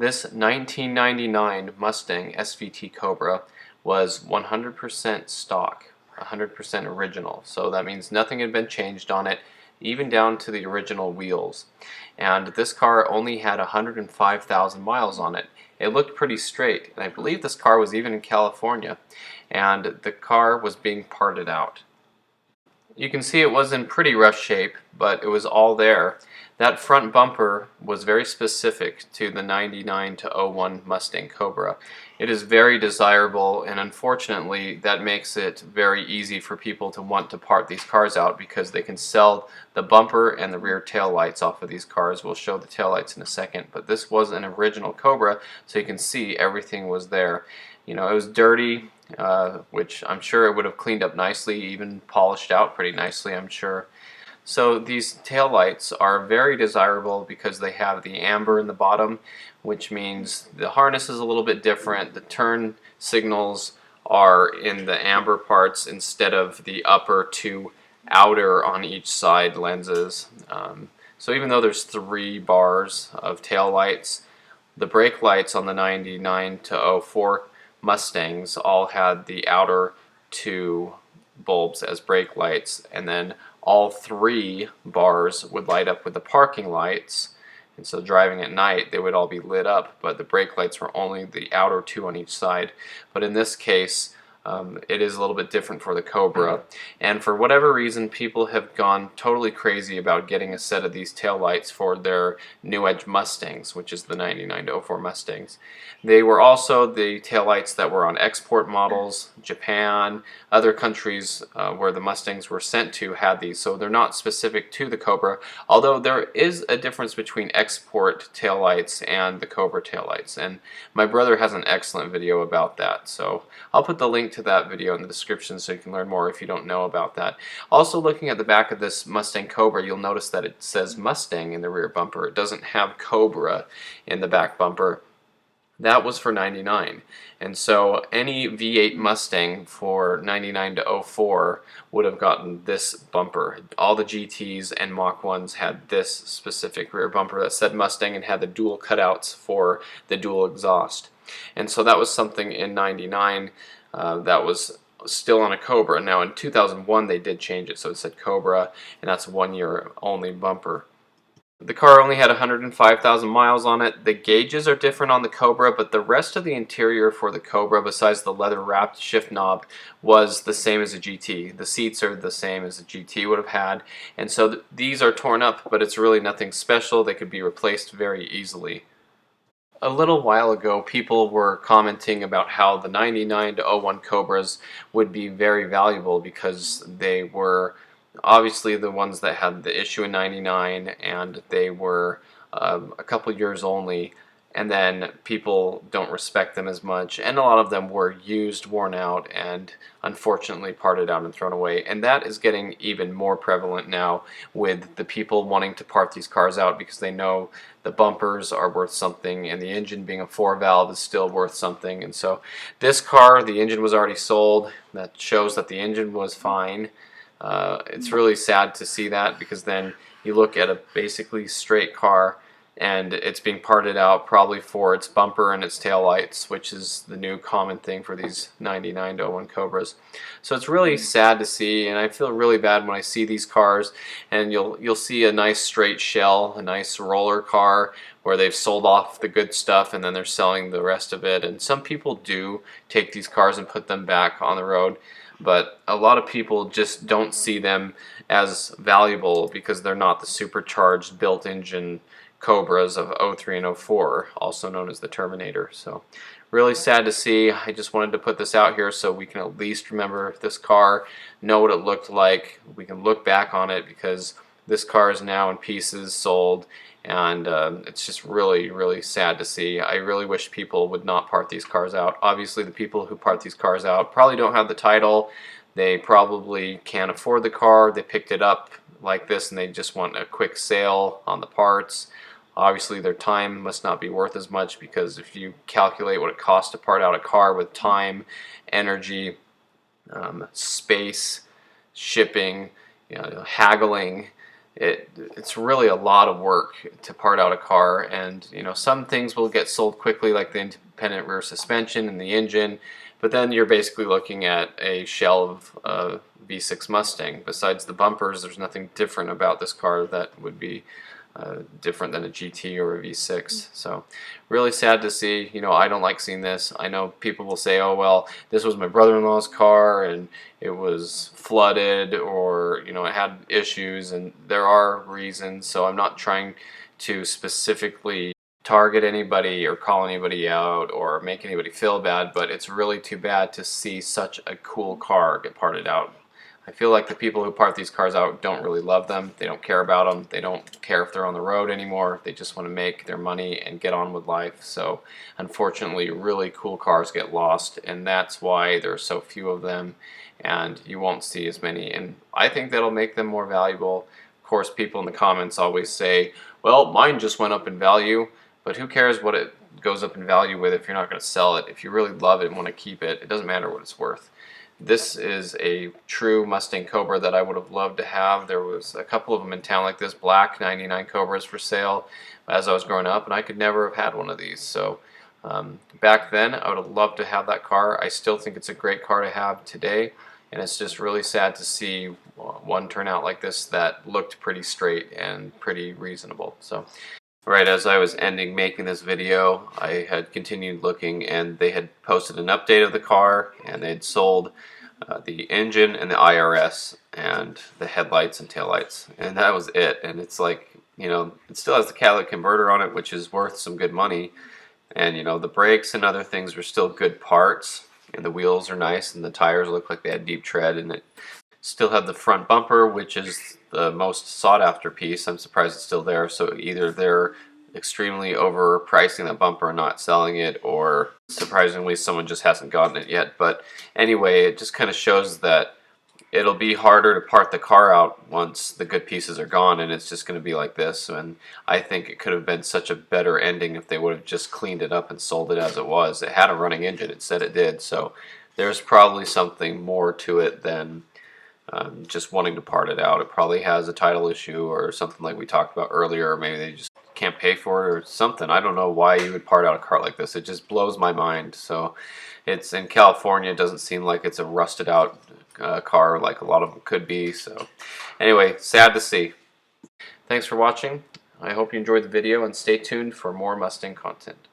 This 1999 Mustang SVT Cobra was 100% stock, 100% original. So that means nothing had been changed on it, even down to the original wheels. And this car only had 105,000 miles on it. It looked pretty straight, and I believe this car was even in California, and the car was being parted out. You can see it was in pretty rough shape, but it was all there. That front bumper was very specific to the 99 to 01 Mustang Cobra. It is very desirable, and unfortunately that makes it very easy for people to want to part these cars out because they can sell the bumper and the rear tail lights off of these cars. We'll show the tail lights in a second, but this was an original Cobra, so you can see everything was there. You know, it was dirty, which I'm sure it would have cleaned up nicely, even polished out pretty nicely, I'm sure. So these tail lights are very desirable because they have the amber in the bottom, which means the harness is a little bit different. The turn signals are in the amber parts instead of the upper two outer on each side lenses. So even though there's 3 bars of tail lights, the brake lights on the 99 to 04 Mustangs all had the outer 2 bulbs as brake lights, and then all 3 bars would light up with the parking lights, and so driving at night they would all be lit up, but the brake lights were only the outer 2 on each side. But in this case it is a little bit different for the Cobra, and for whatever reason people have gone totally crazy about getting a set of these tail lights for their New Edge Mustangs, which is the 99 to 04 Mustangs. They were also the tail lights that were on export models. Japan, other countries where the Mustangs were sent to had these, so they're not specific to the Cobra, although there is a difference between export tail lights and the Cobra tail lights, and my brother has an excellent video about that, so I'll put the link to that video in the description so you can learn more if you don't know about that. Also, looking at the back of this Mustang Cobra, you'll notice that it says Mustang in the rear bumper. It doesn't have Cobra in the back bumper. That was for 99, and so any V8 Mustang for 99 to 04 would have gotten this bumper. All the GTs and Mach 1s had this specific rear bumper that said Mustang and had the dual cutouts for the dual exhaust. And so that was something in 99 that was still on a Cobra. Now in 2001 they did change it, so it said Cobra, and that's a 1-year only bumper. The car only had 105,000 miles on it. The gauges are different on the Cobra, but the rest of the interior for the Cobra, besides the leather-wrapped shift knob, was the same as a GT. The seats are the same as a GT would have had, and so these are torn up, but it's really nothing special. They could be replaced very easily. A little while ago, people were commenting about how the 99 to 01 Cobras would be very valuable because they were obviously the ones that had the issue in 99, and they were a couple years only, and then people don't respect them as much, and a lot of them were used, worn out, and unfortunately parted out and thrown away. And that is getting even more prevalent now with the people wanting to part these cars out because they know the bumpers are worth something, and the engine, being a 4-valve, is still worth something. And so this car, the engine was already sold. That shows that the engine was fine. It's really sad to see that, because then you look at a basically straight car and it's being parted out probably for its bumper and its tail lights, which is the new common thing for these 99 to 01 Cobras. So it's really sad to see, and I feel really bad when I see these cars and you'll see a nice straight shell, a nice roller car where they've sold off the good stuff and then they're selling the rest of it. And some people do take these cars and put them back on the road, but a lot of people just don't see them as valuable because they're not the supercharged built engine Cobras of 03 and 04, also known as the Terminator. So really sad to see. I just wanted to put this out here so we can at least remember this car, know what it looked like. We can look back on it because this car is now in pieces, sold, and it's just really, really sad to see. I really wish people would not part these cars out. Obviously the people who part these cars out probably don't have the title. They probably can't afford the car. They picked it up like this and they just want a quick sale on the parts. Obviously their time must not be worth as much, because if you calculate what it costs to part out a car with time, energy, space, shipping, haggling, it's really a lot of work to part out a car. And you know, some things will get sold quickly, like the independent rear suspension and the engine, but then you're basically looking at a shell of a V6 Mustang. Besides the bumpers, there's nothing different about this car that would be different than a GT or a V6. So really sad to see. You know, I don't like seeing this. I know people will say, oh well, this was my brother-in-law's car and it was flooded, or you know, it had issues, and there are reasons. So I'm not trying to specifically target anybody or call anybody out or make anybody feel bad, but it's really too bad to see such a cool car get parted out. I feel like the people who part these cars out don't really love them. They don't care about them. They don't care if they're on the road anymore. They just want to make their money and get on with life. So unfortunately, really cool cars get lost, and that's why there are so few of them, and you won't see as many. And I think that'll make them more valuable. Of course, people in the comments always say, well, mine just went up in value, but who cares what it goes up in value with if you're not going to sell it? If you really love it and want to keep it, it doesn't matter what it's worth. This is a true Mustang Cobra that I would have loved to have. There was a couple of them in town like this, black 99 Cobras for sale as I was growing up, and I could never have had one of these. So back then, I would have loved to have that car. I still think it's a great car to have today, and it's just really sad to see one turn out like this that looked pretty straight and pretty reasonable. So right as I was ending making this video, I had continued looking, and they had posted an update of the car, and they had sold the engine and the IRS and the headlights and taillights, and that was it. And it's like, you know, it still has the catalytic converter on it, which is worth some good money, and you know, the brakes and other things are still good parts, and the wheels are nice, and the tires look like they had deep tread, and it still had the front bumper, which is the most sought after piece. I'm surprised it's still there. So either they're extremely overpricing that bumper and not selling it, or surprisingly someone just hasn't gotten it yet. But anyway, it just kind of shows that it'll be harder to part the car out once the good pieces are gone, and it's just going to be like this. And I think it could have been such a better ending if they would have just cleaned it up and sold it as it was. It had a running engine, it said it did, so there's probably something more to it than just wanting to part it out. It probably has a title issue or something like we talked about earlier, or maybe they just can't pay for it or something. I don't know why you would part out a car like this. It just blows my mind. So it's in California. It doesn't seem like it's a rusted out car like a lot of them could be. So anyway, sad to see. Thanks for watching. I hope you enjoyed the video, and stay tuned for more Mustang content.